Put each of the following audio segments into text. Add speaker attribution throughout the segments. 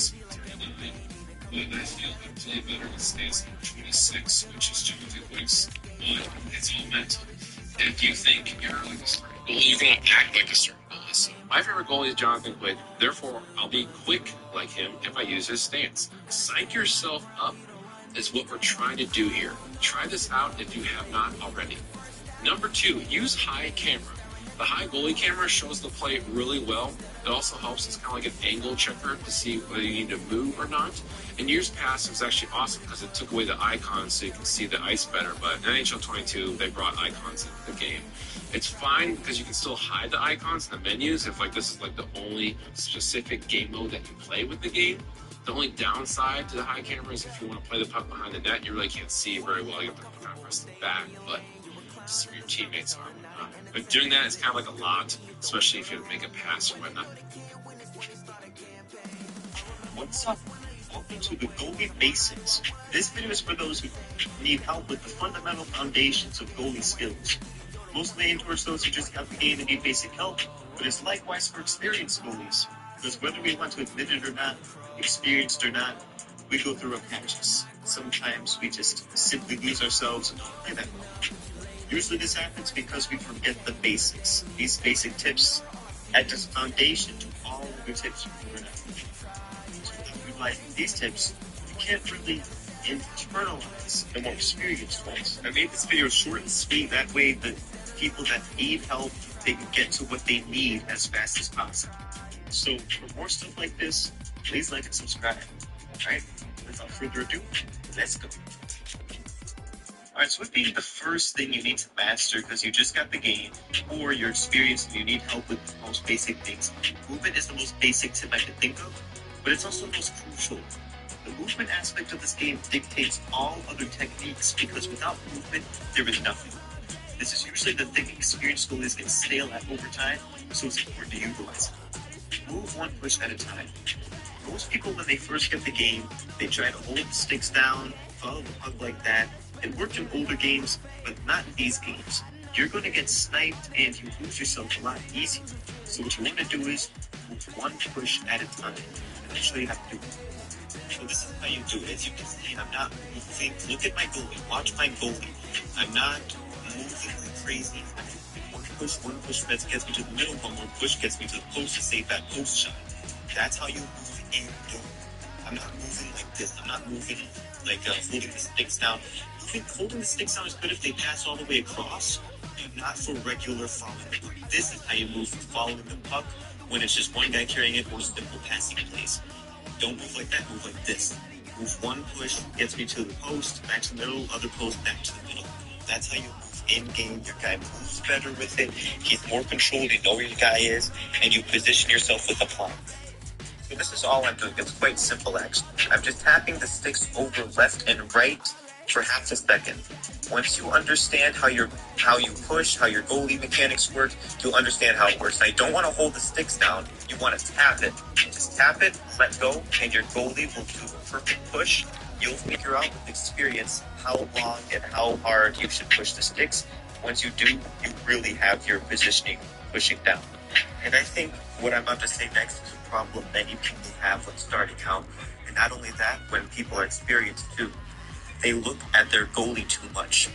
Speaker 1: stance 39, but I feel I play better with stance number 26, which is Jonathan Quick's, but it's all mental. If you think you're like a certain goalie, you're going to act like a certain goalie. So my favorite goalie is Jonathan Quick. Therefore, I'll be quick like him if I use his stance. Psych yourself up is what we're trying to do here. Try this out if you have not already. Number 2, use high camera. The high goalie camera shows the play really well. It also helps as kind of like an angle checker to see whether you need to move or not. In years past, it was actually awesome because it took away the icons so you can see the ice better. But in NHL22, they brought icons into the game. It's fine because you can still hide the icons in the menus if like this is like the only specific game mode that you play with the game. The only downside to the high camera is if you want to play the puck behind the net, you really can't see very well. You have to kind of press the back button to see where your teammates are and whatnot. But doing that is kind of like a lot, especially if you have to make a pass or whatnot.
Speaker 2: What's up? Welcome to the Goalie Basics. This video is for those who need help with the fundamental foundations of goalie skills. Mostly aimed towards those who just got the game and need basic help, but it's likewise for experienced goalies. Because whether we want to admit it or not, experienced or not, we go through rough patches. Sometimes we just simply lose ourselves and don't play that well. Usually this happens because we forget the basics. These basic tips act as a foundation to all other tips we learn. So without realizing these tips, we can't really internalize the more experienced ones. I made this video short and sweet, that way the people that need help, they can get to what they need as fast as possible. So for more stuff like this, please like and subscribe. Alright, without further ado, let's go. Alright, so what being the first thing you need to master because you just got the game, or you're experienced and you need help with the most basic things. Movement is the most basic tip I can think of, but it's also the most crucial. The movement aspect of this game dictates all other techniques because without movement, there is nothing. This is usually the thing experienced goalies get stale at over time, so it's important to utilize it. Move one push at a time. Most people, when they first get the game, they try to hold the sticks down, follow the puck like that. It worked in older games, but not in these games. You're going to get sniped and you lose yourself a lot easier. So what you want to do is move one push at a time. And I'll show you how to do it. So this is how you do it. As you can see, I'm not moving. Look at my goalie. Watch my goalie. I'm not moving like crazy. One push that gets me to the middle, one more push gets me to the post to save that post shot. That's how you move in game. I'm not moving like this. I'm not moving like holding the sticks down. Holding the sticks down is good if they pass all the way across, but not for regular following the puck. This is how you move for following the puck when it's just one guy carrying it or simple passing plays. Don't move like that, move like this. Move one push, gets me to the post, back to the middle, other post, back to the middle. That's how you move in-game. Your guy moves better with it, he's more controlled, you know where your guy is, and you position yourself with a plan. So this is all I'm doing. It's quite simple actually. I'm just tapping the sticks over left and right for half a second. Once you understand how you push, how your goalie mechanics work, you'll understand how it works. Now, you don't want to hold the sticks down. You want to tap it. Just tap it, let go, and your goalie will do a perfect push. You'll figure out with experience how long and how hard you should push the sticks. Once you do, you really have your positioning pushing down. And I think what I'm about to say next is a problem many people have when starting out. And not only that, when people are experienced too. They look at their goalie too much.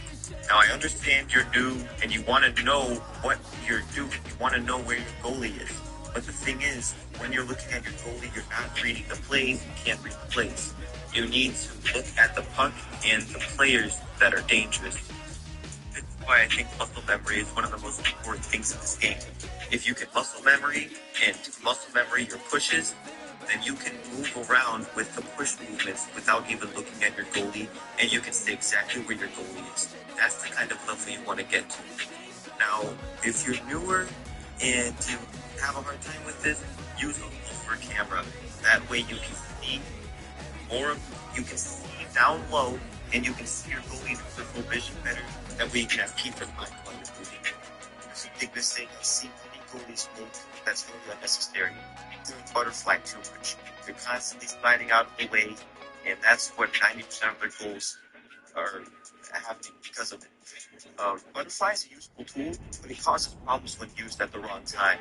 Speaker 2: Now I understand you're new and you want to know what you're doing. You want to know where your goalie is. But the thing is, when you're looking at your goalie, you're not reading the plays, you can't read the plays. You need to look at the puck and the players that are dangerous. This is why I think muscle memory is one of the most important things in this game. If you can muscle memory your pushes, then you can move around with the push movements without even looking at your goalie, and you can stay exactly where your goalie is. That's the kind of level you want to get to. Now, if you're newer and you have a hard time with this, use a over camera. That way you can see more, you can see down low, and you can see your goalie's peripheral vision better. That way you can have peace of mind while you're moving. There's a big mistake I see many goalies make that's really unnecessary. Doing butterfly too much. They're constantly sliding out of the way, and that's what 90% of their goals are happening because of it. Butterfly is a useful tool, but it causes problems when used at the wrong time.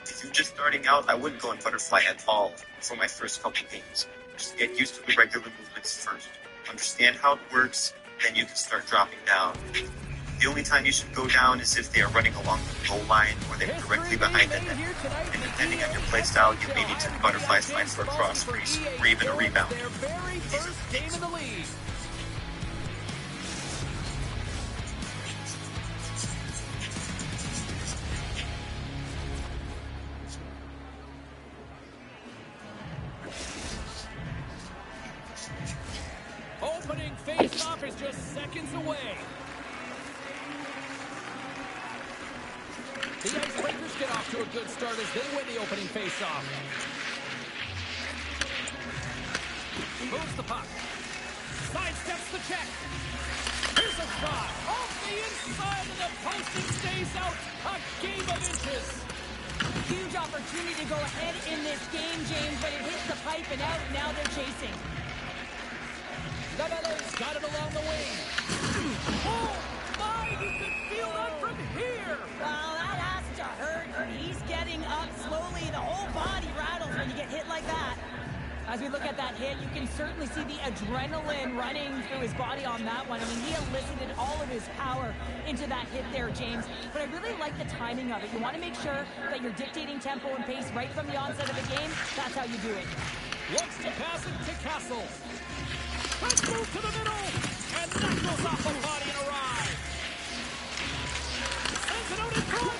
Speaker 2: If you're just starting out, I wouldn't go in butterfly at all for my first couple games. Just get used to the regular movements first. Understand how it works, then you can start dropping down. The only time you should go down is if they are running along the goal line or they're directly behind the net. And depending on your playstyle, you may need to butterfly slide for a cross crease or even a rebound. These are the things.
Speaker 3: Opening face-off is just seconds away. The Icebreakers get off to a good start as they win the opening face-off. Moves the puck. Sidesteps the check. Here's a shot. Off the inside of the post and stays out. A game of inches.
Speaker 4: Huge opportunity to go ahead in this game, James, but it hits the pipe and out. Now they're chasing.
Speaker 3: Nhl26 got it along the wing. Oh, my, you can feel that from here.
Speaker 4: Well, that has to hurt. He's getting up slowly. The whole body rattles when you get hit like that. As we look at that hit, you can certainly see the adrenaline running through his body on that one. I mean, he elicited all of his power into that hit there, James. But I really like the timing of it. You want to make sure that you're dictating tempo and pace right from the onset of the game. That's how you do it.
Speaker 3: Looks to pass it to Castle. Let's move to the middle, and that goes off the body and arrive. Sends it out in front.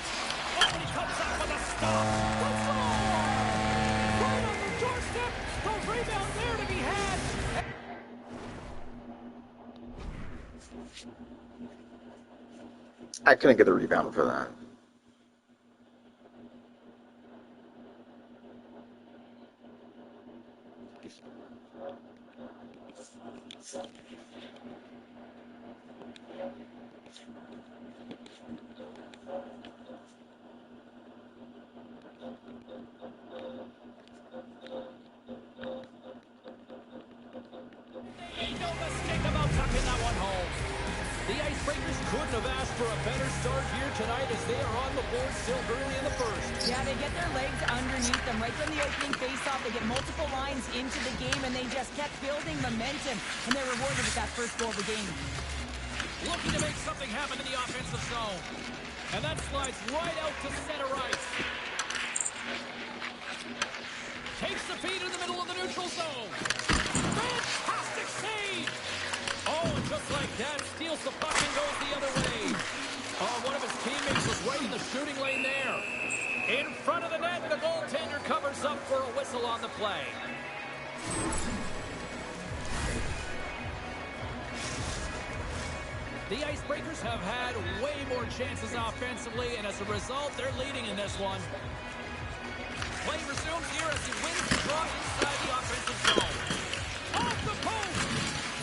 Speaker 3: Oh, and he comes out with a stop. Let's go! Right on the doorstep. The rebound there to be had.
Speaker 5: I couldn't get the rebound for that.
Speaker 3: No mistake about tucking that one home. The Icebreakers couldn't have asked for a better start here tonight as they are on the board still early in the first.
Speaker 4: Yeah, they get their legs underneath them right from the opening faceoff. They get multiple lines into the game, and they just kept building momentum, and they're rewarded with that first goal of the game.
Speaker 3: Looking to make something happen in the offensive zone. And that slides right out to center ice. Takes the feed in the middle of the neutral zone. Fantastic save! Oh, and just like that, steals the puck and goes the other way. Oh, one of his teammates was right in the shooting lane there. In front of the net, the goaltender covers up for a whistle on the play. The Icebreakers have had way more chances offensively, and as a result, they're leading in this one. Play resumes here as he wins the draw inside the offensive zone. Off the post!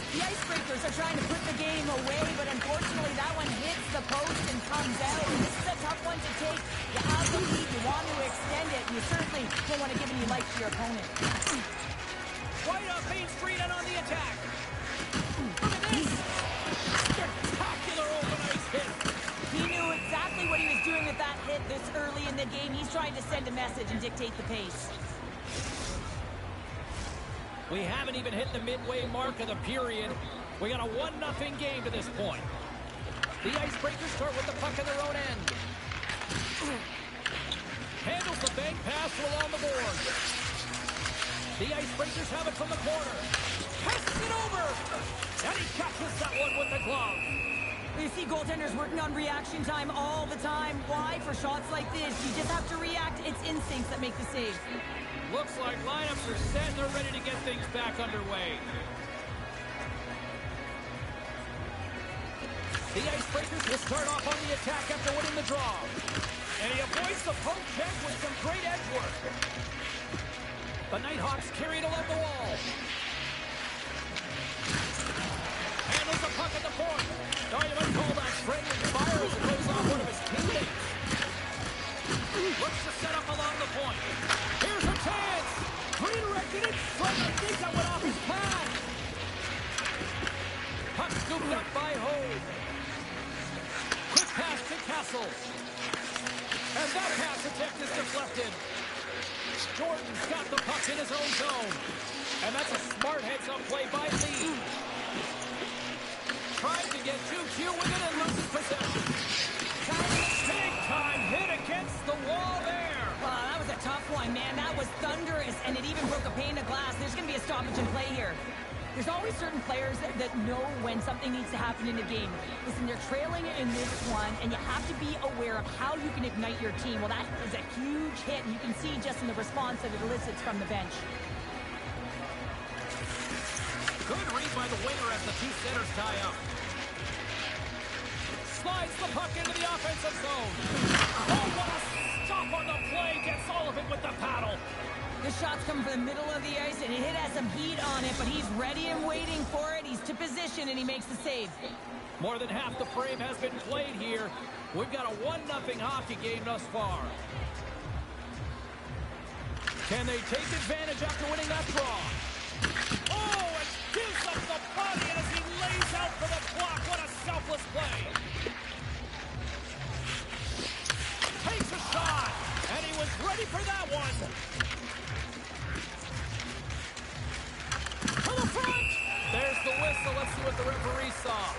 Speaker 4: The Icebreakers are trying to put the game away, but unfortunately that one hits the post and comes out. And this is a tough one to take. You have the lead, you want to extend it, and you certainly don't want to give any life to your opponent.
Speaker 3: Right off Main Street and on the attack. Look at this! Spectacular open ice hit.
Speaker 4: He knew exactly what he was doing with that hit this early in the game. He's trying to send a message and dictate the pace.
Speaker 3: We haven't even hit the midway mark of the period. We got a 1-0 game to this point. The Icebreakers start with the puck in their own end. Handles the bank pass along the board. The Icebreakers have it from the corner. Passes it over. And he catches that one with the glove.
Speaker 4: You see goaltenders working on reaction time all the time. Why? For shots like this, you just have to react. It's instincts that make the save.
Speaker 3: Looks like lineups are set and they're ready to get things back underway. The Icebreakers will start off on the attack after winning the draw. And he avoids the poke check with some great edge work. The Nighthawks carry it along the wall. Handles the puck at the point. Oh, you might call that friendly fire as it goes off one of his teammates. Looks to set up along the point. Here's a chance. Redirected it from the deep that went off his pad. Puck scooped up by Hove. Quick pass to Castle. And that pass attempt is seconds left in. Jordan's got the puck in his own zone. And that's a smart heads-up play by Lee. Trying to get too cute with it and loses possession. Big time hit against the wall there.
Speaker 4: That was a tough one, man. That was thunderous, and it even broke a pane of glass. There's going to be a stoppage in play here. There's always certain players that know when something needs to happen in a game. Listen, they're trailing in this one, and you have to be aware of how you can ignite your team. Well, that is a huge hit, and you can see just in the response that it elicits from the bench.
Speaker 3: Good read by the winger as the two centers tie up. Slides the puck into the offensive zone. Oh, what a stop on the play. Gets all of it with the paddle.
Speaker 4: This shot's coming from the middle of the ice, and it has some heat on it, but he's ready and waiting for it. He's to position, and he makes the save.
Speaker 3: More than half the frame has been played here. We've got a 1-0 hockey game thus far. Can they take advantage after winning that draw? Oh, and gives up the body as he lays out for the block. What a selfless play. Takes a shot, and he was ready for that one. To the front. There's the whistle. Let's see what the referee saw.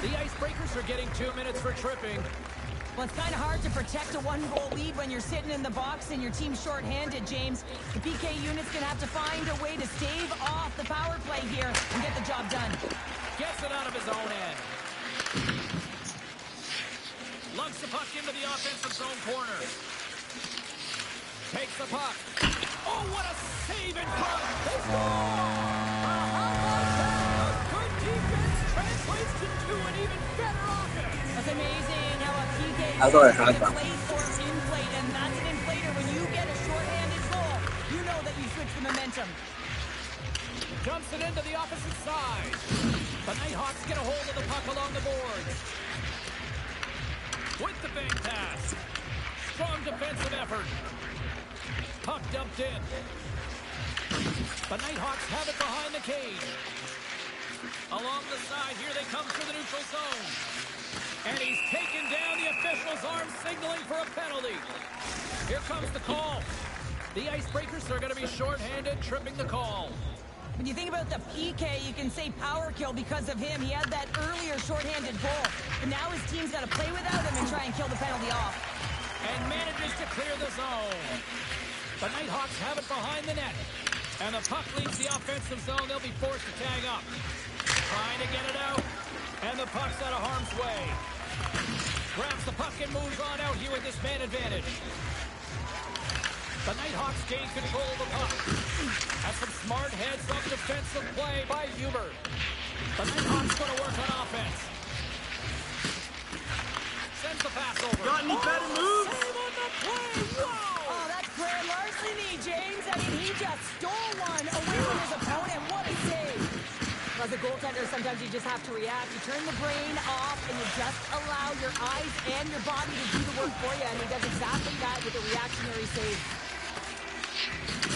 Speaker 3: The Icebreakers are getting 2 minutes for tripping.
Speaker 4: Well, it's kind of hard to protect a 1-goal lead when you're sitting in the box and your team's shorthanded, James. The PK unit's going to have to find a way to stave off the power play here and get the job done.
Speaker 3: Gets it out of his own end. Lugs the puck into the offensive zone corner. Takes the puck. Oh, what a save in front. They score! Good defense translates into an even better offense.
Speaker 4: That's amazing how a PK
Speaker 5: I thought I
Speaker 4: can
Speaker 5: had that.
Speaker 4: inflate or inflate, and that's an inflator. When you get a shorthanded goal, you know that you switch the momentum.
Speaker 3: Dumps it into the opposite side. The Nighthawks get a hold of the puck along the boards. With the bank pass. Strong defensive effort. Puck dumped in. The Nighthawks have it behind the cage. Along the side, here they come through the neutral zone. And he's taken down. The official's arm signaling for a penalty. Here comes the call. The Icebreakers are going to be shorthanded, tripping the call.
Speaker 4: When you think about the PK, you can say power kill because of him. He had that earlier shorthanded goal. But now his team's got to play without him and try and kill the penalty off.
Speaker 3: And manages to clear the zone. The Nighthawks have it behind the net. And the puck leaves the offensive zone. They'll be forced to tag up. Trying to get it out. And the puck's out of harm's way. Grabs the puck and moves on out here with this man advantage. The Nighthawks gain control of the puck. That's some smart heads-up defensive play by Huber. The Nighthawks going to work on offense. Sends the pass over.
Speaker 2: Got any better moves?
Speaker 3: Save on the play. Whoa!
Speaker 4: Oh, that's grand larceny, James. I mean, he just stole one away from his opponent. What a save. As a goaltender, sometimes you just have to react. You turn the brain off, and you just allow your eyes and your body to do the work for you, and he does exactly that with a reactionary save.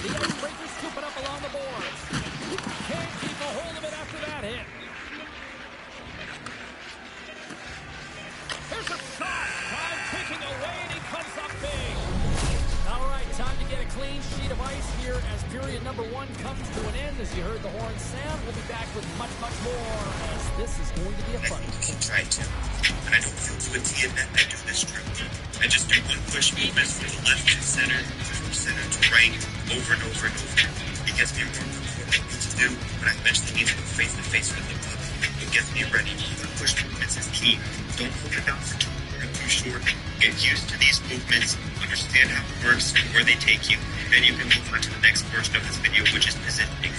Speaker 3: The Icebreakers scoop it up along the boards. Can't keep a hold of it after that hit. Here's a shot. Time ticking away, and he comes up big. All right, time to get a clean sheet of ice here as period number 1 comes to an end. As you heard the horn sound, we'll be back with much, much more, as this is going to be a fun.
Speaker 2: I keep trying to, and I don't feel fatigue that I do this trip. I just do one push movement from the left to center, from center to right, over and over and over. It gets me more comfortable what I need to do, but I eventually need to go face to face with the puck. It gets me ready. The push movements is key. Don't hold it down for too long or too short. Get used to these movements, understand how it works and where they take you, and you can move on to the next portion of this video, which is positioning.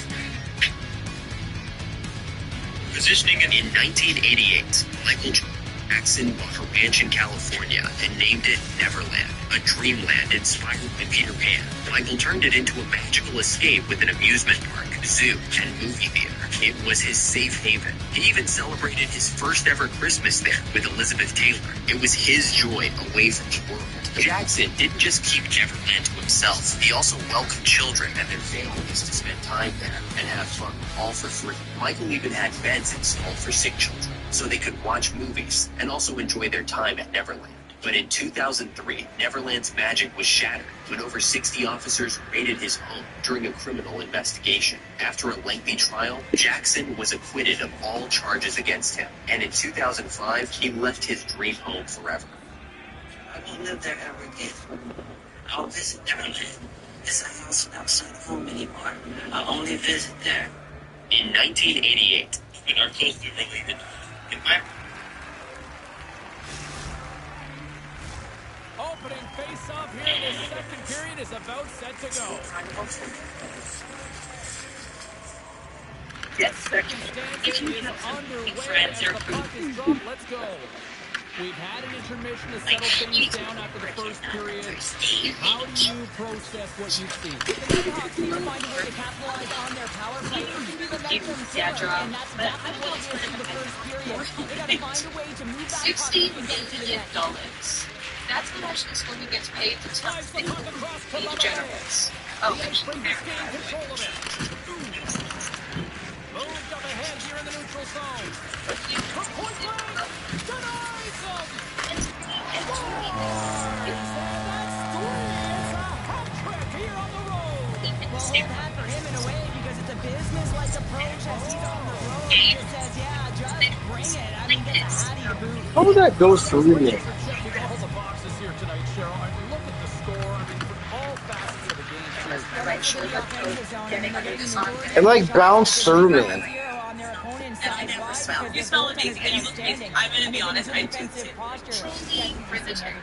Speaker 2: Positioning. In 1988, Michael Jackson bought a ranch in California and named it Neverland, a dreamland inspired by Peter Pan. Michael turned it into a magical escape with an amusement park, zoo, and movie theater. It was his safe haven. He even celebrated his first ever Christmas there with Elizabeth Taylor. It was his joy away from the world. Jackson didn't just keep Neverland to himself. He also welcomed children and their families to spend time there and have fun, all for free. Michael even had beds installed for sick children so they could watch movies and also enjoy their time at Neverland. But in 2003, Neverland's magic was shattered when over 60 officers raided his home during a criminal investigation. After a lengthy trial, Jackson was acquitted of all charges against him, and in 2005, he left his dream home forever.
Speaker 5: I won't live there ever again. I'll visit Neverland. It's a house outside home anymore. I'll only visit there.
Speaker 2: In 1988,
Speaker 1: when our closely related environment.
Speaker 3: Opening face-off here in this second period is about set to go.
Speaker 6: Yes, sir.
Speaker 3: Second
Speaker 6: If
Speaker 3: stanza
Speaker 6: you
Speaker 3: is
Speaker 6: have some
Speaker 3: underway
Speaker 6: big friends
Speaker 3: as
Speaker 6: or
Speaker 3: the puck is dropped. Let's go. We've had an intermission to settle things down after the first period. How do you process what you've seen?
Speaker 4: The Nighthawks need to find a way to capitalize on their power play. It can be the momentum killer, and that's exactly what it is through the first period. They got to find a way to move that puck
Speaker 6: $60
Speaker 4: and get it to the net.
Speaker 6: million. That's how much this woman gets paid to tell the generals. Oh,
Speaker 3: Brings this game control of it. Moved up ahead here in the neutral zone. From point blank, denies them.
Speaker 4: That's three. It's a hat trick here on the road. Well, hold that for him in a way because it's a business-like approach as he's on the road. He just says, yeah, just bring it. I mean, get the hattie to boot.
Speaker 7: How would that go through me?
Speaker 3: Checking all the boxes here tonight, Cheryl. I mean, look at the score. I mean, from all facets of the game.
Speaker 7: It like bounced through me.
Speaker 6: You smell amazing, and you look amazing. I'm going to be honest, I do too. Truly riveting.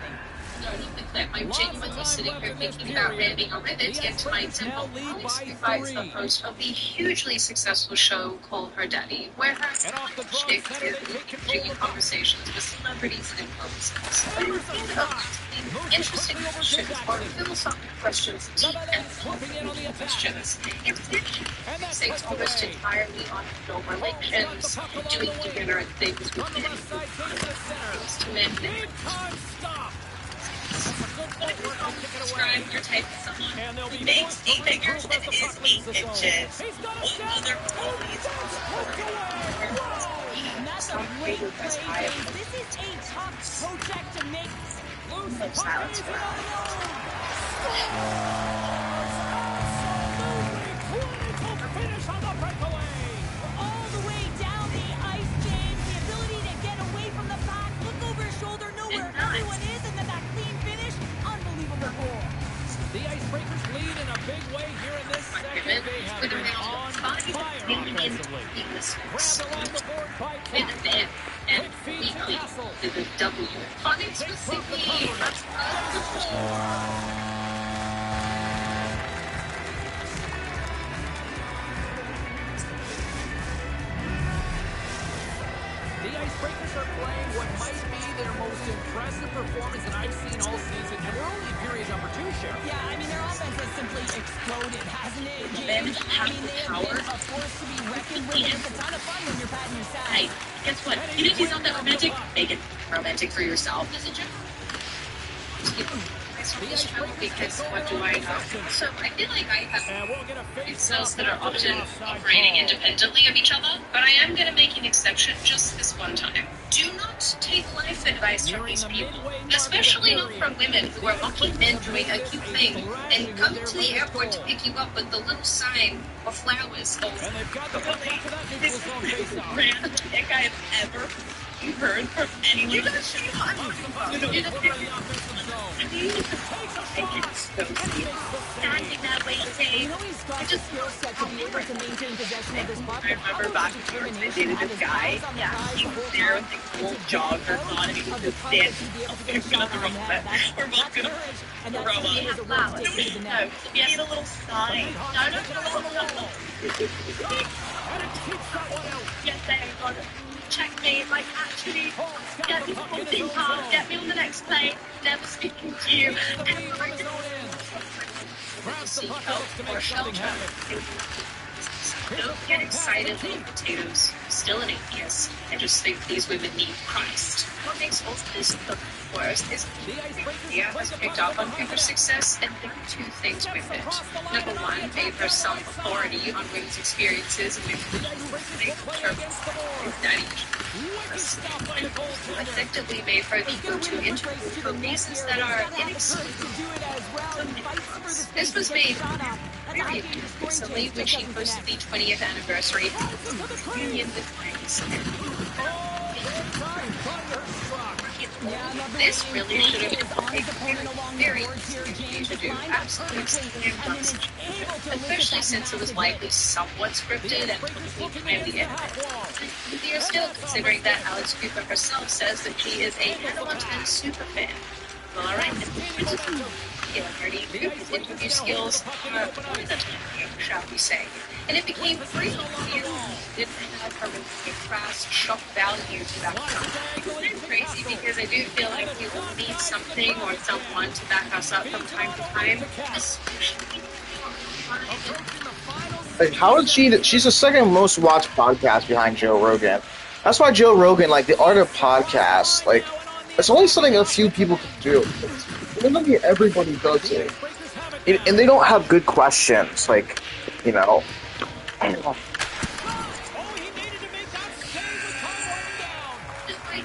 Speaker 6: Don't even clip. I'm genuinely sitting here thinking about ramming a rivet into my temple. Alex provides the host of the hugely successful show called Her Daddy, where her chick is intriguing conversations with celebrities and influencers. But instead of interesting questions or philosophical questions, deep and thought-provoking questions, it's based almost entirely on no relations, doing together things with things to men. Describe your type of someone.
Speaker 5: Big stick figures and his meat inches. What other qualities
Speaker 4: That's a great play. This is a tough project to make.
Speaker 6: No silence for
Speaker 3: Finish on the breakaway.
Speaker 4: All the way down the ice, James. The ability to get away from the pack, look over his shoulder, know where everyone is, and then that clean finish. Unbelievable goal.
Speaker 3: The Icebreakers lead in a big way here in this second. They have been on fire offensively. Grabbed along the board by Cat.
Speaker 6: and
Speaker 3: Quick feed to
Speaker 6: weekly
Speaker 3: Castle.
Speaker 6: to the W. Funding specifically.
Speaker 3: The Icebreakers are playing what might be their most impressive performance that I've seen all season, and we're only in period number 2, Cheryl.
Speaker 4: Yeah, I mean, their offense has simply exploded, hasn't it,
Speaker 6: Men
Speaker 4: James? I
Speaker 6: have
Speaker 4: mean,
Speaker 6: the
Speaker 4: they have
Speaker 6: power.
Speaker 4: been a force to be reckoned with, and it's a ton of fun when you're patting your
Speaker 6: Hey,
Speaker 4: side.
Speaker 6: guess what? You think he's not that romantic? Make it romantic for yourself as a general. Because what do I know? So I feel like I have
Speaker 3: And we'll get a face
Speaker 6: cells that are often operating independently of each other, but I am going to make an exception just this one time. Do not take life advice from these people, especially not from women who are watching men doing a cute thing and come to the airport to pick you up with the little sign or flowers.
Speaker 3: And they've got the puck after that neutral zone face-off.
Speaker 5: random pick I have ever heard from anyone.
Speaker 6: You don't see
Speaker 3: Puck in the offensive zone.
Speaker 6: standing that way,
Speaker 4: You
Speaker 6: saying,
Speaker 4: know he's got the skill set to be able to maintain possession of this puck.
Speaker 5: I remember back in New York, I dated this guy. Yeah, he was there with like old joggers on, and he was just standing. We're both gonna
Speaker 4: And
Speaker 5: throw
Speaker 4: that's
Speaker 5: up.
Speaker 4: the is a worth taking to the net.
Speaker 5: We need a little sign.
Speaker 6: no.
Speaker 3: And it keeps that one out.
Speaker 6: Yes, I got it. Checkmate, like actually, get me something hard, get me on the next play, never speaking to you.
Speaker 3: The lead in the zone in. Grabs the puck and looks to make something happen.
Speaker 6: Don't get excited, little potatoes. Still an atheist, and just think these women need Christ. What makes all this look worse is India has picked up on Cooper's success, and there are two things with it. Number one, gave her some authority on women's experiences and effectively made her the go-to interview for reasons that are inexplicable. This was made very recently when she hosted the 20th anniversary reunion with Grace. This really should have been very easy to do. Absolutely especially since it was likely somewhat scripted and probably highly edited. We are still considering that Alex Cooper herself says that she is a Hannah Montana superfan. Well, alright, Cooper's interview skills are more than shall we say. And it became free. You didn't have her crass shock value to that time. It's crazy because I do feel like we will need something or someone to back us up from time to time.
Speaker 7: Like, how did she's the second most watched podcast behind Joe Rogan. That's why Joe Rogan, like, the art of podcast, like, it's only something a few people can do. Literally everybody does it. And they don't have good questions, like, you know.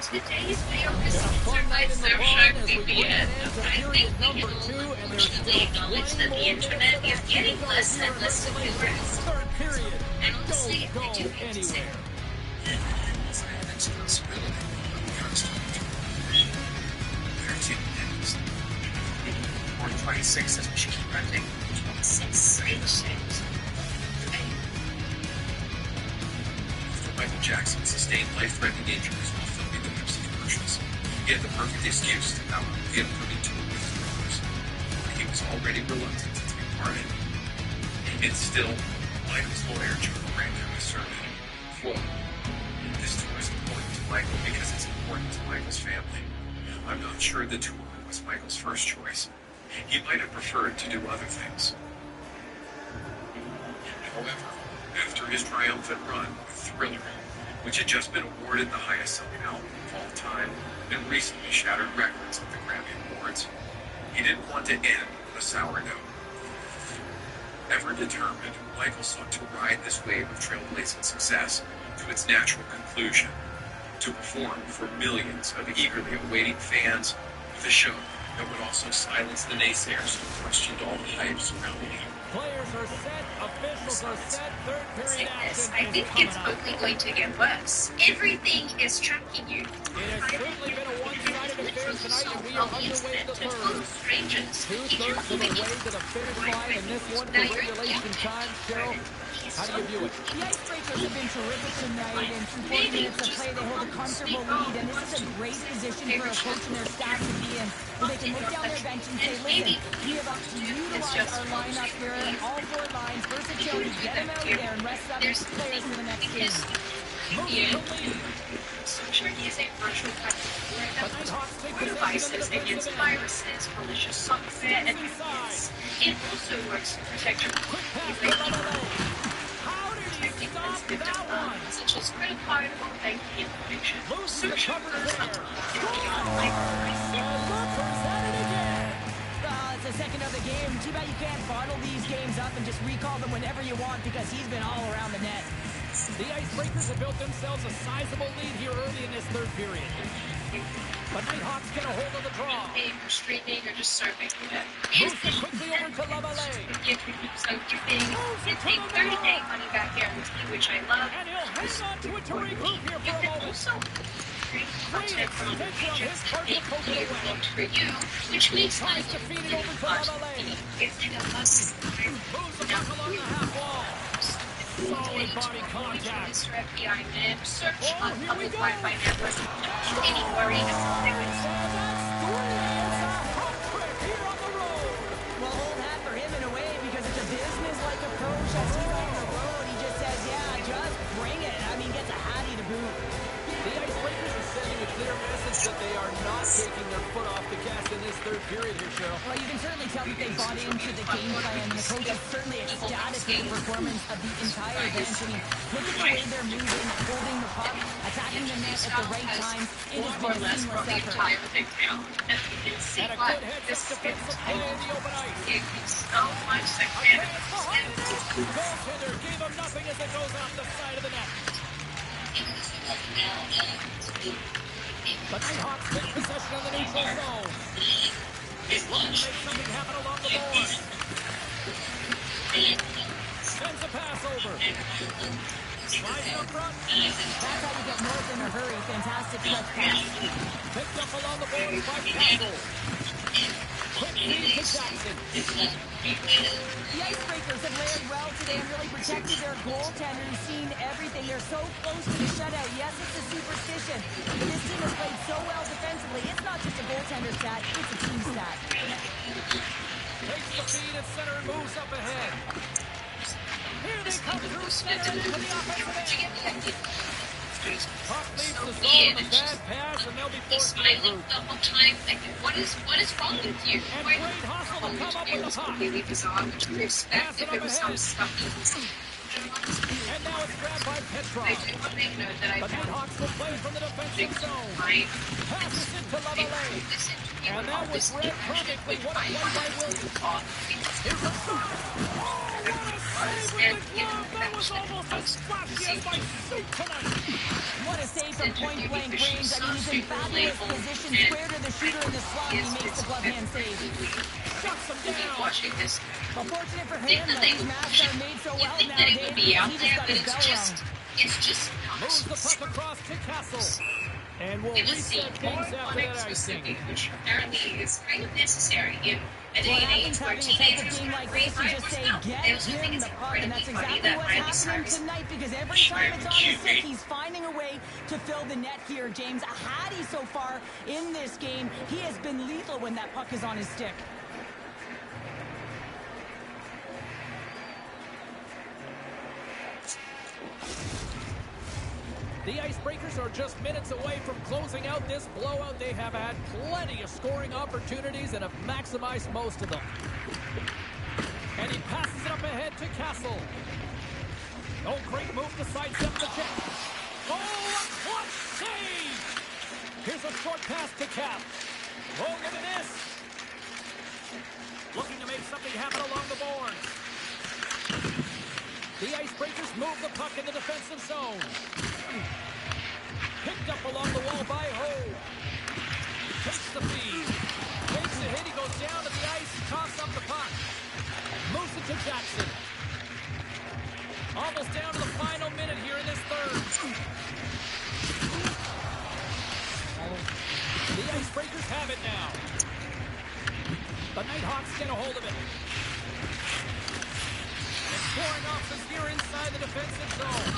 Speaker 6: Today's mail is sponsored by Surfshark VPN. I think we can all unfortunately acknowledge that the internet is getting less and less secure. And honestly, I do hate to say it.
Speaker 1: Nhl26 says we should keep renting.
Speaker 6: 6.
Speaker 1: Michael Jackson sustained life-threatening injuries while filming the Pepsi commercials. He had the perfect excuse to now the upcoming tour with his brothers. He was already reluctant to take part in. And still, Michael's lawyer, Joe, ran through his sermon. Quote, "This tour is important to Michael because it's important to Michael's family. I'm not sure the tour was Michael's first choice. He might have preferred to do other things." However, after his triumphant run with Thriller, which had just been awarded the highest-selling album of all time and recently shattered records at the Grammy Awards, he didn't want to end on a sour note. Ever determined, Michael sought to ride this wave of trailblazing success to its natural conclusion, to perform for millions of eagerly awaiting fans with a show that would also silence the naysayers who questioned all the hype surrounding him.
Speaker 3: Players are set, officials are set, third period action.
Speaker 6: I think it's only going to get worse. Everything is tracking you.
Speaker 3: It has certainly been a one-sided affair tonight, and we are underway in the third.
Speaker 6: Strangers.
Speaker 3: Two-thirds of the way to the finish line, and this one for regulation time. Cheryl, how do you view it?
Speaker 4: The Icebreakers have been terrific tonight. In 4 minutes of play, they hold a comfortable lead, and this is a great position for a coach and their staff to be in, where they can look down their bench and say, listen, we have up to utilize our lineup here, all 4 lines, versatility, get them out of there and rest up these players for the next game.
Speaker 6: Social is a virtual devices against viruses, malicious software, and hackers. It also works to protect your such as credit card or banking information. Social
Speaker 4: It's the second of the game. Too bad you can't bottle these games up and just recall them whenever you want because he's been all around the net.
Speaker 3: The Icebreakers have built themselves a sizable lead here early in this third period. But Nighthawks get a hold of the draw.
Speaker 6: Or streaming or just surfing.
Speaker 3: Moves it quickly over to Lavallee.
Speaker 6: It takes 30-day money back guarantee, which I love.
Speaker 3: And he'll hang on to it to regroup here for a moment.
Speaker 6: Also, content from the pages make it work for you, which makes life
Speaker 3: defeated over to Lavallee.
Speaker 6: It's like a must.
Speaker 3: Moves the puck along the half wall. Solid body contact.
Speaker 6: FBI men search on public Wi-Fi networks. Any worries?
Speaker 4: Well, hold that for him in a way because it's a business-like approach as he's on the road. He just says, yeah, just bring it. I mean, gets a hattie to boot.
Speaker 3: The Icebreakers are sending a clear message to that they are not taking their foot off the gas in this third period here, Cheryl.
Speaker 4: Well, you can certainly tell that they bought into the game plan, and the coach is certainly ecstatic with the performance of the entire bench. I mean, look at the way they're moving, holding the puck, attacking the net at the right time. It has been a seamless effort.
Speaker 3: And a good heads-up defensive play in the open ice.
Speaker 6: So much that
Speaker 3: Goaltender gave him nothing as it goes off the side of the net. The Nighthawks take possession of the neutral zone. Looking to make something happen along the boards. Sends a pass over. Slides up front.
Speaker 4: That's how you get north in a hurry. Fantastic stretch pass.
Speaker 3: Picked up along the boards by Castle. Quick feed to Jackson.
Speaker 4: The Icebreakers have layered well today and really protected their goaltender, who's seen everything. They're so close to the shutout. Yes, it's a superstition, but this team has played so well defensively. It's not just a goaltender stat, it's a team stat.
Speaker 3: Takes the feed at center and moves up ahead. Here they come through center into the offensive end. Puck leaves the zone, a bad pass, and they'll be forced to regroup.
Speaker 6: the whole time, like, what is wrong with you?
Speaker 3: And
Speaker 6: Why
Speaker 3: great hustle to come up with the puck.
Speaker 6: completely bizarre, which we expect if it was some stuff that was.
Speaker 3: And now it's grabbed by Petrov.
Speaker 6: I do want to make note that I
Speaker 3: The
Speaker 6: found
Speaker 3: Nighthawks will play from the defensive zone.
Speaker 6: my
Speaker 3: Passes it to Lavallee. And that was read perfectly. What a play by Williams. Here's a shot. Oh, what a save with the glove. That was almost as splashy as my suit tonight.
Speaker 4: What a save from point-blank range. I mean, he's in fabulous position, square to the shooter in the slot, and he makes the glove-hand save.
Speaker 3: Shuts him down.
Speaker 6: Watching this,
Speaker 4: Well, fortunate for him that these masks are made so well
Speaker 6: think that it
Speaker 4: nowadays.
Speaker 6: would be out
Speaker 4: He
Speaker 6: there,
Speaker 4: just got
Speaker 6: but
Speaker 4: his bell wrong.
Speaker 6: it's just
Speaker 3: Moves the puck across to Castle. And we'll
Speaker 6: it was the
Speaker 3: reset things after that icing.
Speaker 6: which apparently is kind of necessary in a day
Speaker 4: What
Speaker 6: and age
Speaker 4: happens
Speaker 6: where
Speaker 4: having a type of
Speaker 6: teenagers
Speaker 4: game
Speaker 6: are
Speaker 4: like
Speaker 6: great
Speaker 4: this, you just say, get him the puck, and that's exactly what's happening tonight, because every time it's on the stick, he's finding a way to fill the net here, James. A Hattie so far in this game, he has been lethal when that puck is on his stick.
Speaker 3: The Icebreakers are just minutes away from closing out this blowout. They have had plenty of scoring opportunities and have maximized most of them. And he passes it up ahead to Castle. Oh, great move to sidestep the check. Oh, a clutch save! Here's a short pass to Cap. Oh, look at this. Looking to make something happen along the boards. The Icebreakers move the puck in the defensive zone. Picked up along the wall by Ho. Takes the feed. Takes the hit. He goes down to the ice. Coughs up the puck. Moves it to Jackson. Almost down to the final minute here in this third. The Icebreakers have it now. The Nighthawks get a hold of it. Scoring options here inside the defensive zone.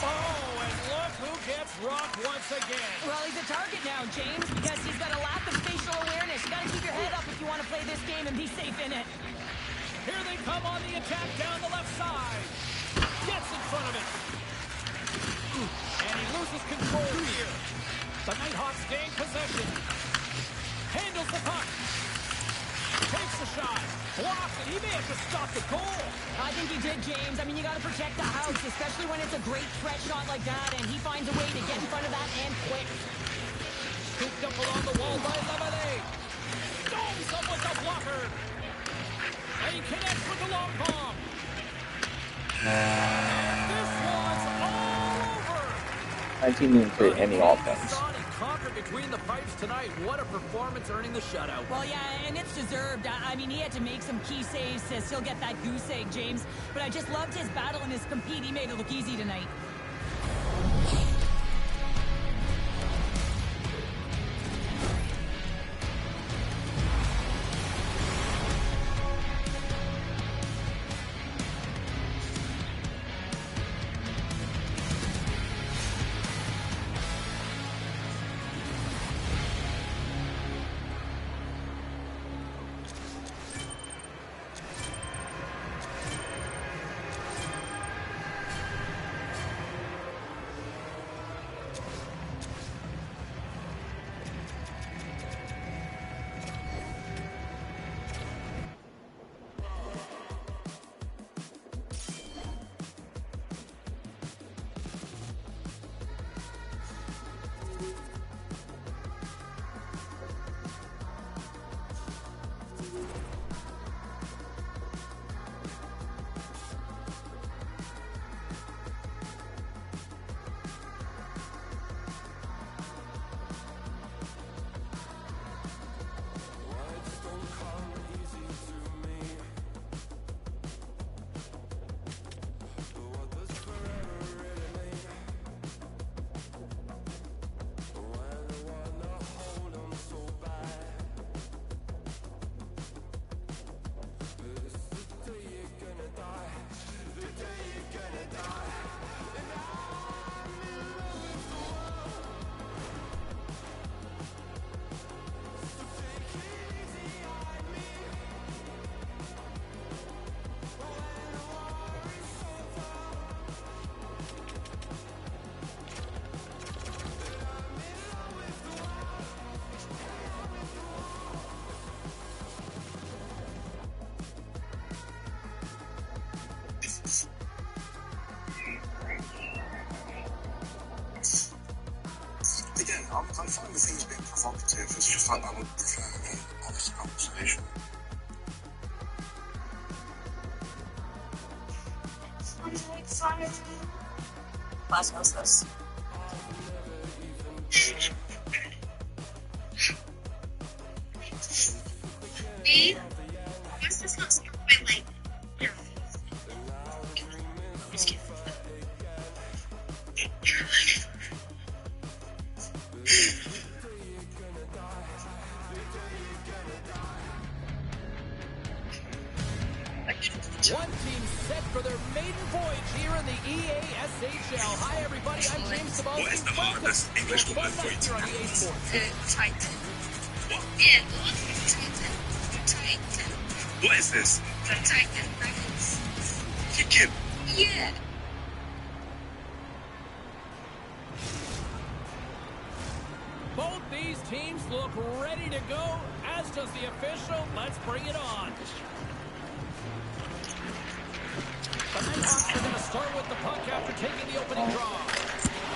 Speaker 3: Oh, and look who gets rocked once again.
Speaker 4: Well, he's a target now, James, because he's got a lack of spatial awareness. You got to keep your head up if you want to play this game and be safe in it.
Speaker 3: Here they come on the attack down the left side. Gets in front of it. And he loses control here. The Nighthawks gain possession. Handles the puck. Takes the shot. Blocks it. He may have just stopped the goal.
Speaker 4: I think he did, James. I mean, you got to protect the house, especially when it's a great threat shot like that, and he finds a way to get in front of that and quick.
Speaker 3: Scooped up along the wall by Lavallee. Stones up with the blocker. And he connects with the long bomb. And this one's all over.
Speaker 7: 19 didn't create any offense.
Speaker 3: Conquered between the pipes tonight. What a performance, earning the shutout.
Speaker 4: Well, yeah, and it's deserved. I mean, he had to make some key saves to still get that goose egg, James. But I just loved his battle and his compete. He made it look easy tonight.
Speaker 8: I'm fine with things being provocative. It's just like I would prefer an honest conversation.
Speaker 6: Plasmosis. B? What's this not struck by lightning? Here. Just kidding.
Speaker 3: One team set for their maiden voyage here in the EASHL. Hi, everybody. I'm James Sabal.
Speaker 1: What is the hardest English word for you to pronounce?
Speaker 6: Titan.
Speaker 1: What?
Speaker 6: Yeah, Titan. Titan.
Speaker 1: What is this?
Speaker 6: The Titan Rebels.
Speaker 1: Chicken.
Speaker 6: Yeah.
Speaker 3: Both these teams look ready to go, as does the official. Let's bring it on. The Nighthawks are going to start with the puck after taking the opening draw.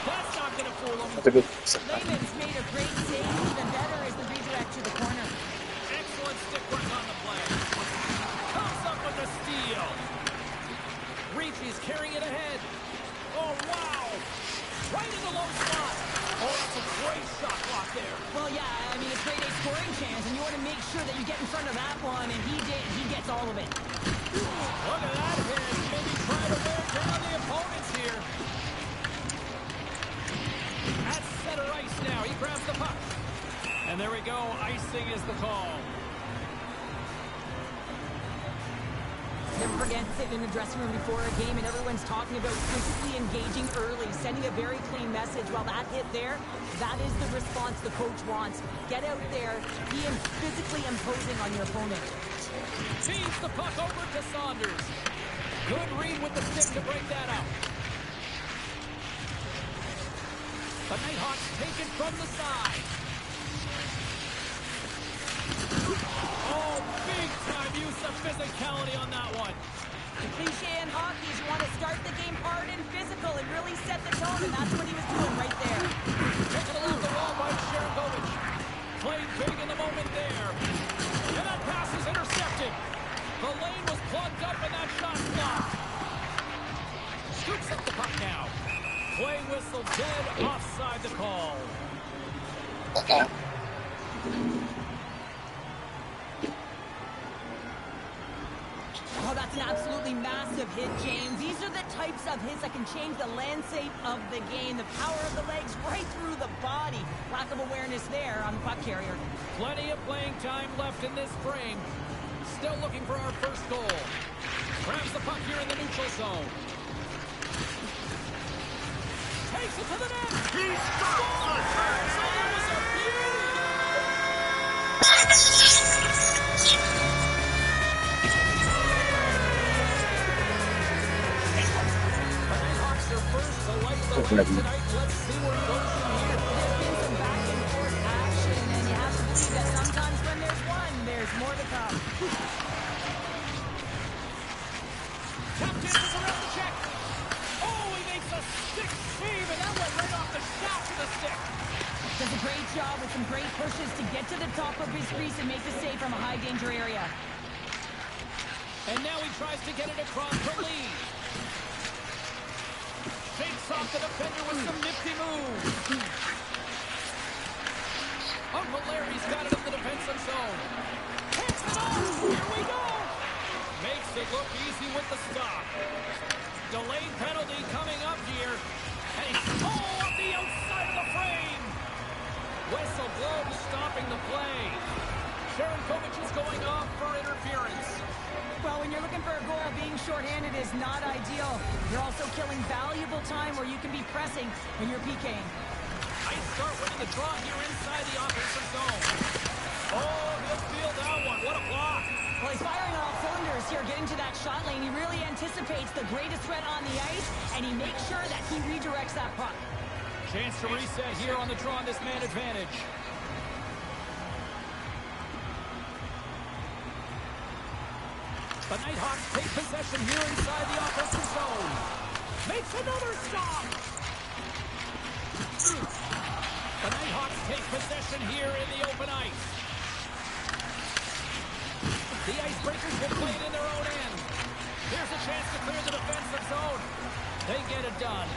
Speaker 3: That's not going to fool them.
Speaker 7: That's a good.
Speaker 4: Lehman's made a great save. Even better is the redirect to the corner.
Speaker 3: Excellent stick work on the play. Comes up with the steal. Reaches, carrying it ahead. Oh, wow. Right in the low slot. Oh, that's a great shot block there.
Speaker 4: Well, yeah, I mean, it's grade A scoring chance, and you want to make sure that you get in front of that one, and he did. He gets all of it.
Speaker 3: Look at that hit. Maybe try to wear down the opponents here. At center ice now. He grabs the puck. And there we go. Icing is the call.
Speaker 4: Never forget sitting in the dressing room before a game and everyone's talking about physically engaging early, sending a very clean message. Well, that hit there, that is the response the coach wants. Get out there, be physically imposing on your opponent.
Speaker 3: Feeds the puck over to Saunders. Good read with the stick to break that up. The Nighthawks take it from the side. Oh, big-time use of physicality on that one.
Speaker 4: The cliche in hockey is you want to start the game hard and physical and really set the tone, and that's what he was doing right there.
Speaker 3: Taken along the wall by Sharangovich. Played big in the moment there. And that pass is intercepted. The lane was plugged up and that shot blocked. Scoops up the puck now. Play whistle dead, offside the call.
Speaker 4: Oh, that's an absolutely massive hit, James. These are the types of hits that can change the landscape of the game. The power of the legs right through the body. Lack of awareness there on the puck carrier.
Speaker 3: Plenty of playing time left in this frame. Still looking for our first goal. Grabs the puck here in the neutral zone. Takes it to the net. He scores! That was a beauty! First to light the way tonight. Let's see where it goes from here.
Speaker 4: There's been some back and forth action, and you have to believe that sometimes when there's one, there's more to come.
Speaker 3: Tap dances around the check. Oh, he makes a stick save, and that went right off the shaft of the stick.
Speaker 4: Does a great job with some great pushes to get to the top of his crease and make the save from a high danger area.
Speaker 3: And now he tries to get it across the lead. Shakes off the defender with some nifty moves. Uncle Larry's got it in the defensive zone. Hits it off. Here we go. Makes it look easy with the stop. Delayed penalty coming up here. And he's all up the outside of the frame. Whistle blows, stopping the play. Sharangovich is going off for interference.
Speaker 4: Well, when you're looking for a goal, being shorthanded is not ideal. You're also killing valuable time where you can be pressing when you're PKing.
Speaker 3: Nice start winning the draw here inside the offensive zone. Oh, he'll field that one. What a block.
Speaker 4: Well, he's firing on all cylinders here, getting to that shot lane. He really anticipates the greatest threat on the ice, and he makes sure that he redirects that puck.
Speaker 3: Chance to reset here on the draw on this man advantage. The Nighthawks take possession here inside the offensive zone. Makes another stop. The Nighthawks take possession here in the open ice. The Icebreakers will play it in their own end. Here's a chance to clear the defensive zone. They get it done.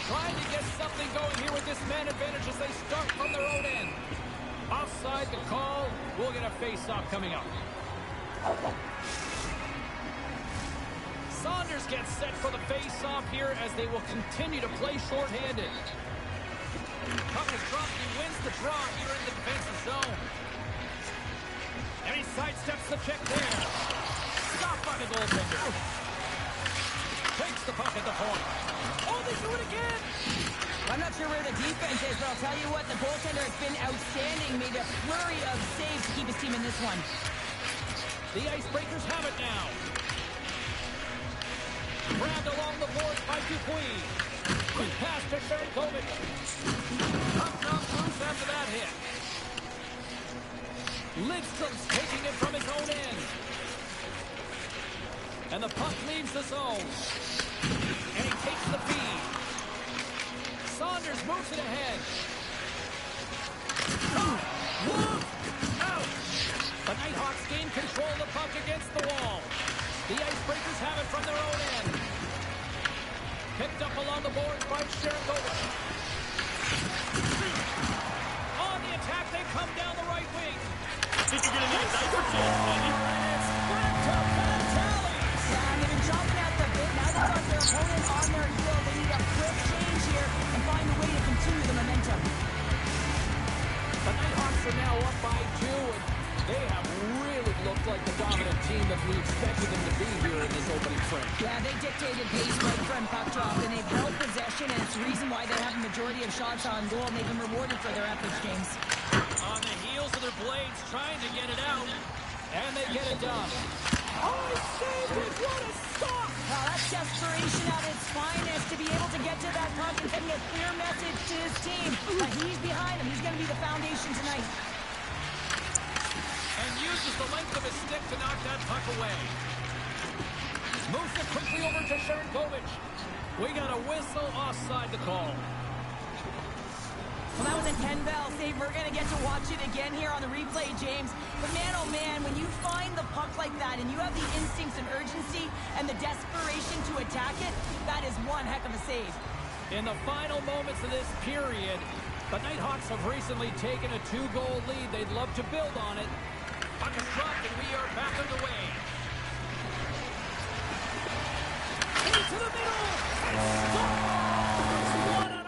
Speaker 3: Trying to get something going here with this man advantage as they start from their own end. Offside the call. We'll get a face-off coming up. Saunders gets set for the face-off here as they will continue to play short-handed. Puck is dropped. He wins the draw here in the defensive zone. And he sidesteps the check there. Stopped by the goaltender. Takes the puck at the point. Oh, they do it again!
Speaker 4: I'm not sure where the defense is, but I'll tell you what, the goaltender has been outstanding. Made a flurry of saves to keep his team in this one.
Speaker 3: The Icebreakers have it now. Grabbed along the boards by Dupuis. Quick pass to Sharankovic. Puck drops loose after that hit. Lidstrom's taking it from his own end. And the puck leaves the zone. And he takes the feed. Saunders moves it ahead. Out! The Nighthawks gain control of the puck against the wall. The Icebreakers have it from their own end. Picked up along the boards by Sharankovic. On the attack, they come down the right wing.
Speaker 2: Think you're gonna need a diaper change,
Speaker 3: It's back to Balotelli.
Speaker 4: Yeah, they've been chomping at the bit. Now they've got their opponent on their heel. They need a quick change here and find a way to continue the momentum.
Speaker 3: The Nighthawks are now up by 2, and they have really looked like the dominant team that we expected them to be here in this opening frame.
Speaker 4: Yeah, they dictated pace right from puck drop, and they've held possession, and it's the reason why they have a majority of shots on goal, and they've been rewarded for their efforts, James.
Speaker 3: On the heels of their blades, trying to get it out, and they get it done. Oh, he saved it! What a stop!
Speaker 4: Wow, that's desperation at its finest to be able to get to that puck and sending a clear message to his team that he's behind him. He's going to be the foundation tonight.
Speaker 3: And uses the length of his stick to knock that puck away. Moves it quickly over to Sharankovic. We got a whistle offside the call.
Speaker 4: Well, that was a 10-bell save. We're going to get to watch it again here on the replay, James. But man, oh man, when you find the puck like that and you have the instincts and urgency and the desperation to attack it, that is one heck of a save.
Speaker 3: In the final moments of this period, the Nighthawks have recently taken a 2-goal lead. They'd love to build on it. Puck is dropped and we are back underway. Into the middle! What an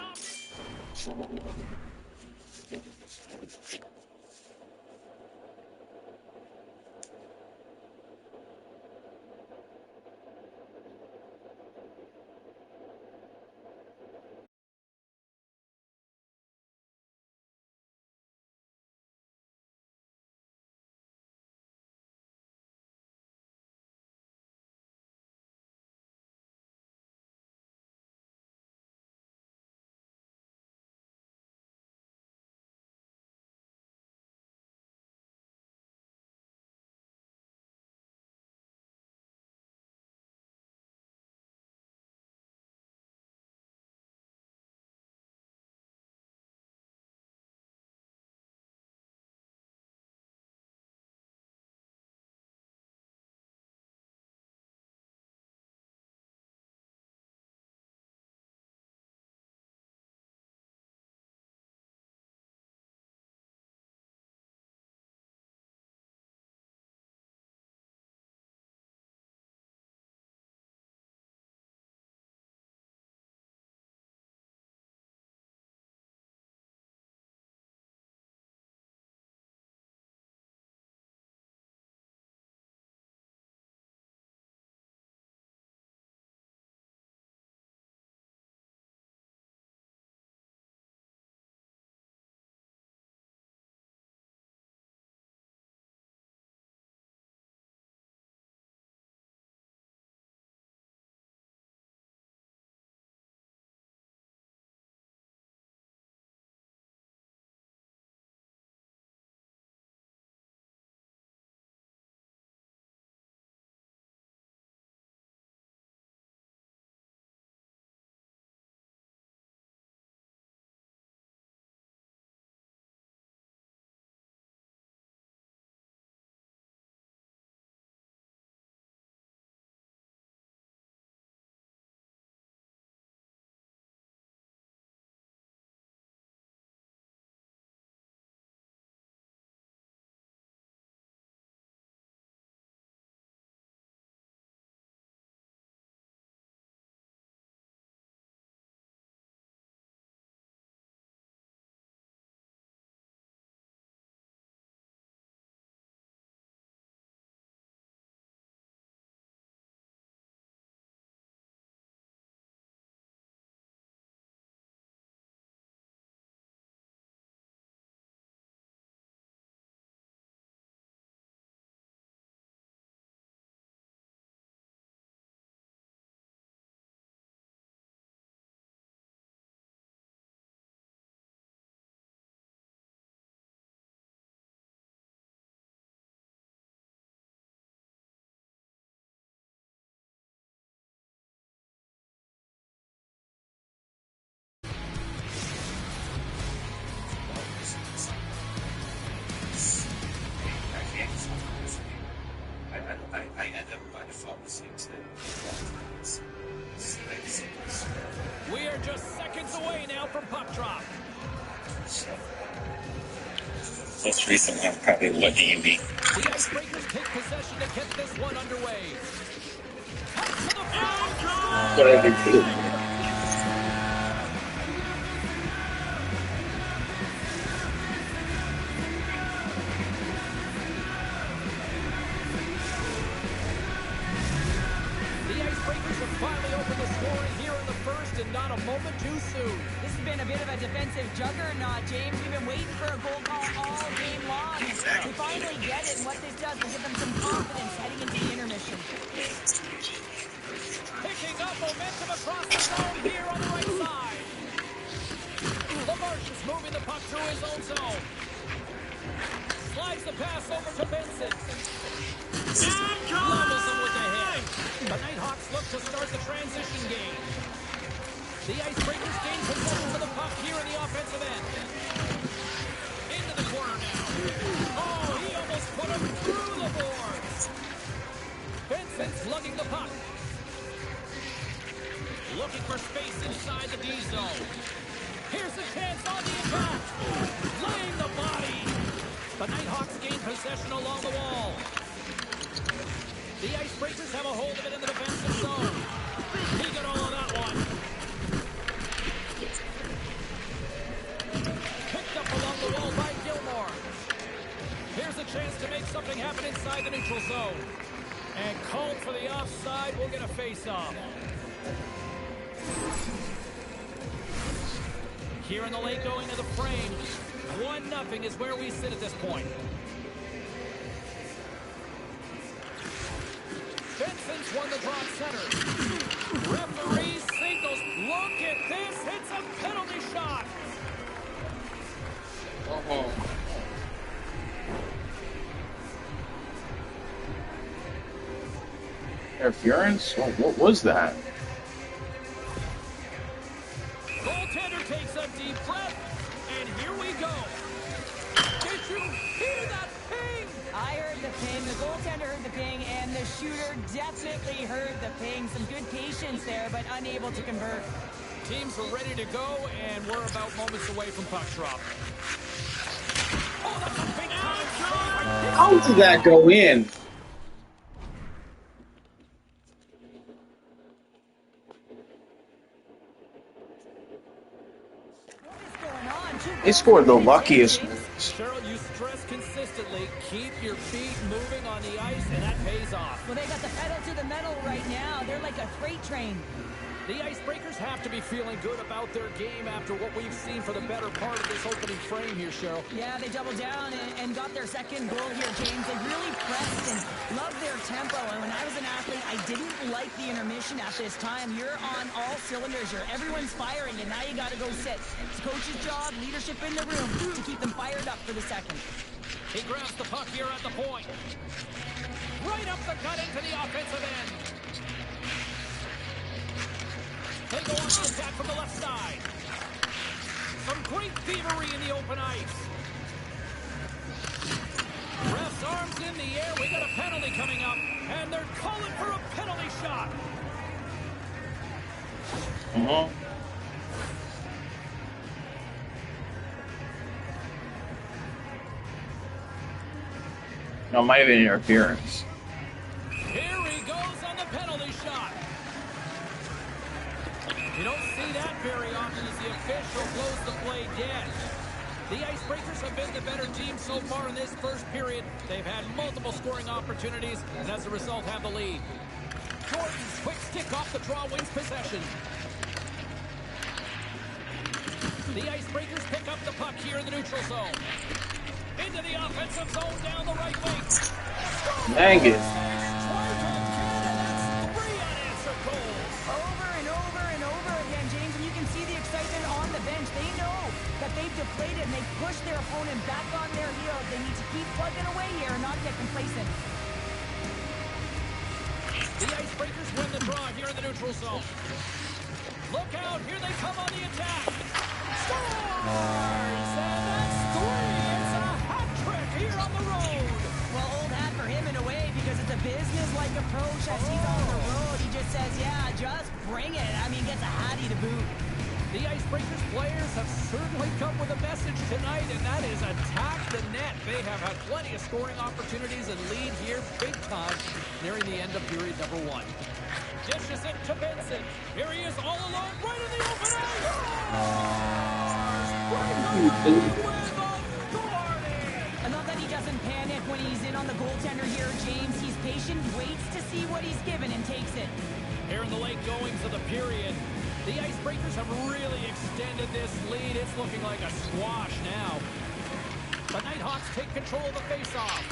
Speaker 3: out from puck drop.
Speaker 1: Most recent one, probably what Andy.
Speaker 3: The Icebreakers take possession to get this one underway. Cuts to the finally opened the scoring here in the first, and not a moment too soon.
Speaker 4: This has been a bit of a defensive juggernaut, James. We've been waiting for a goal call all game long. We finally get it, and what this does will give them some confidence heading into the intermission.
Speaker 3: Picking up momentum across the zone here on the right side. The Martians moving the puck through his own zone. Slides the pass over to Benson. Levels him with the hit. The Nighthawks look to start the transition game. The Icebreakers gain possession of the puck here in the offensive end. Into the corner now. Oh, he almost put him through the boards. Benson's lugging the puck. Looking for space inside the D zone. Here's the chance on the attack. Laying the body. The Nighthawks gain possession along the wall. The Icebreakers have a hold of it in the defensive zone. He got all of that one. Picked up along the wall by Gilmore. Here's a chance to make something happen inside the neutral zone. And called for the offside. We'll get a face-off. Here in the late going to the frame. 1-0 is where we sit at this point. Benson's won the draw at center. Referee signals. Look at this. It's a penalty shot.
Speaker 7: Interference? Oh, what was that?
Speaker 3: Goaltender takes a deep breath, and here we go. Did you hear that ping?
Speaker 4: I heard the ping, the goaltender heard the ping, and the shooter definitely heard the ping. Some good patience there, but unable to convert.
Speaker 3: Teams are ready to go, and we're about moments away from puck drop. Oh, that's a big time shot.
Speaker 7: How did that go in? They scored the luckiest moves.
Speaker 3: Cheryl, you stress consistently, keep your feet moving on the ice, and that pays off.
Speaker 4: Well, they got the pedal to the metal right now. They're like a freight train.
Speaker 3: The Icebreakers have to be feeling good about their game after what we've seen for the better part of this opening frame here, Cheryl.
Speaker 4: Yeah, they doubled down and got their second goal here, James. They really pressed and loved their tempo. And when I was an athlete, I didn't like the intermission at this time. You're on all cylinders. Everyone's firing, and now you got to go sit. It's coach's job, leadership in the room to keep them fired up for the second.
Speaker 3: He grabs the puck here at the point. Right up the gut into the offensive end. They go on the attack from the left side. Some great thievery in the open ice. Ref's arms in the air. We got a penalty coming up, and they're calling for a penalty shot.
Speaker 7: No, it might have been interference.
Speaker 3: Here he goes on the penalty shot. You don't see that very often as the official blows the play dead. The Icebreakers have been the better team so far in this first period. They've had multiple scoring opportunities, and as a result have the lead. Jordan's quick stick off the draw wins possession. The Icebreakers pick up the puck here in the neutral zone. Into the offensive zone down the right wing.
Speaker 7: Dang it.
Speaker 4: They've deflated and they've pushed their opponent back on their heels. They need to keep plugging away here and not get complacent.
Speaker 3: The Icebreakers win the draw here in the neutral zone. Look out, here they come on the attack. Scores! And that's 3. It's a hat trick here on the road.
Speaker 4: Well, old hat for him in a way because it's a business-like approach as he's on the road. He just says, yeah, just bring it. I mean, gets a hattie to boot.
Speaker 3: The Icebreakers players have certainly come with a message tonight, and that is attack the net. They have had plenty of scoring opportunities and lead here big time nearing the end of period number 1. Dishes it to Benson. Here he is all alone right in the open ice.
Speaker 4: I love that he doesn't panic when he's in on the goaltender here, James. He's patient, waits to see what he's given, and takes it.
Speaker 3: Here in the late goings of the period, the Icebreakers have really extended this lead. It's looking like a squash now. The Nighthawks take control of the faceoff.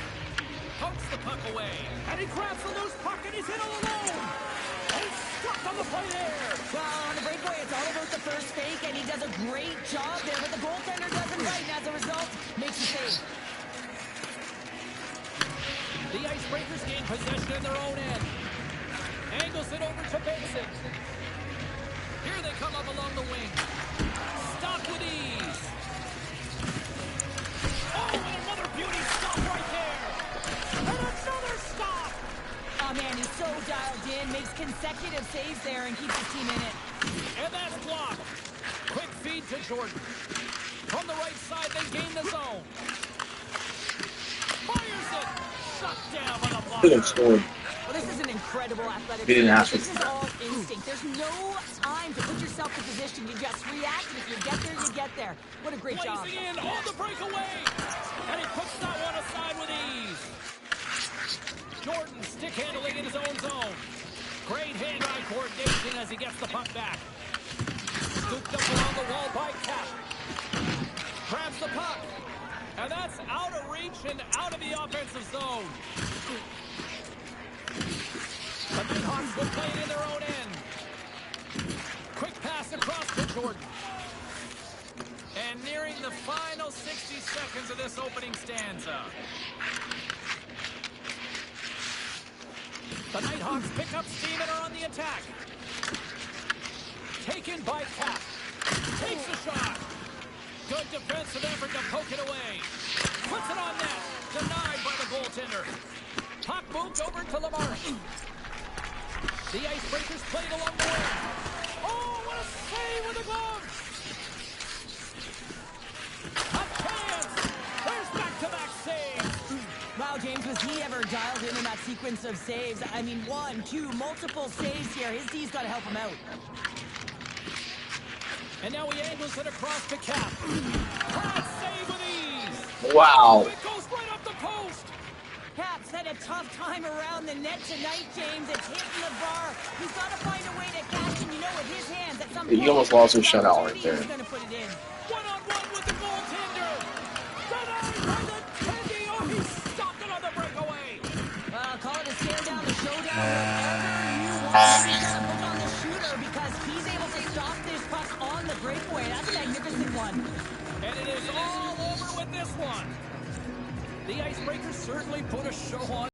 Speaker 3: Pokes the puck away. And he grabs the loose puck and he's hit all alone. And he's stuck on the play there.
Speaker 4: Well, on the breakaway, it's all about the first fake, and he does a great job there, but the goaltender doesn't bite, and as a result, makes the save.
Speaker 3: The Icebreakers gain possession in their own end. Angles it over to Benson. Here they come up along the wing. Stop with ease. Oh, and another beauty stop right there. And another stop.
Speaker 4: Oh, man, he's so dialed in, makes consecutive saves there, and keeps his team in it.
Speaker 3: And that's blocked. Quick feed to Jordan. From the right side, they gain the zone. Fires it. Shut down by the blocker.
Speaker 4: Well, this is an incredible athletic
Speaker 7: He didn't
Speaker 4: save.
Speaker 7: ask for
Speaker 4: This is all instinct. There's no time to put yourself in position. You just react, and if you get there, you get there. What a great job.
Speaker 3: Blazing in on the breakaway. And he puts that one aside with ease. Jordan stick handling in his own zone. Great hand-eye coordination as he gets the puck back. Scooped up along the wall by Cap. Grabs the puck. And that's out of reach and out of the offensive zone. The Nighthawks will play it in their own end. Quick pass across to Jordan. And nearing the final 60 seconds of this opening stanza. The Nighthawks pick up steam and are on the attack. Taken by Cap. Takes a shot. Good defensive effort to poke it away. Puts it on net. Denied by the goaltender. Puck moved over to Lamar. The Icebreakers played along the way. Oh, what a save with the glove! A chance! There's back-to-back saves!
Speaker 4: Wow, James, was he ever dialed in that sequence of saves? I mean, 1, 2, multiple saves here. His D's got to help him out.
Speaker 3: And now he angles it across to Cap. Can't save with ease!
Speaker 7: Wow.
Speaker 3: It goes right up the post!
Speaker 4: Cap's had a tough time around the net tonight, James. It's hitting the bar. He's got to find a way to catch him. You know, with his hands at some point.
Speaker 7: He almost lost his shutout right there.
Speaker 4: He's going to put it in.
Speaker 3: One-on-one with the goaltender. Denied by the Tendy. Oh, he stopped it on the breakaway.
Speaker 4: Call it a stare down, the showdown, whatever you want. He's got to put on the shooter because he's able to stop this puck on the breakaway. That's a magnificent one.
Speaker 3: And it is all over with this one. The Icebreakers certainly put a show on.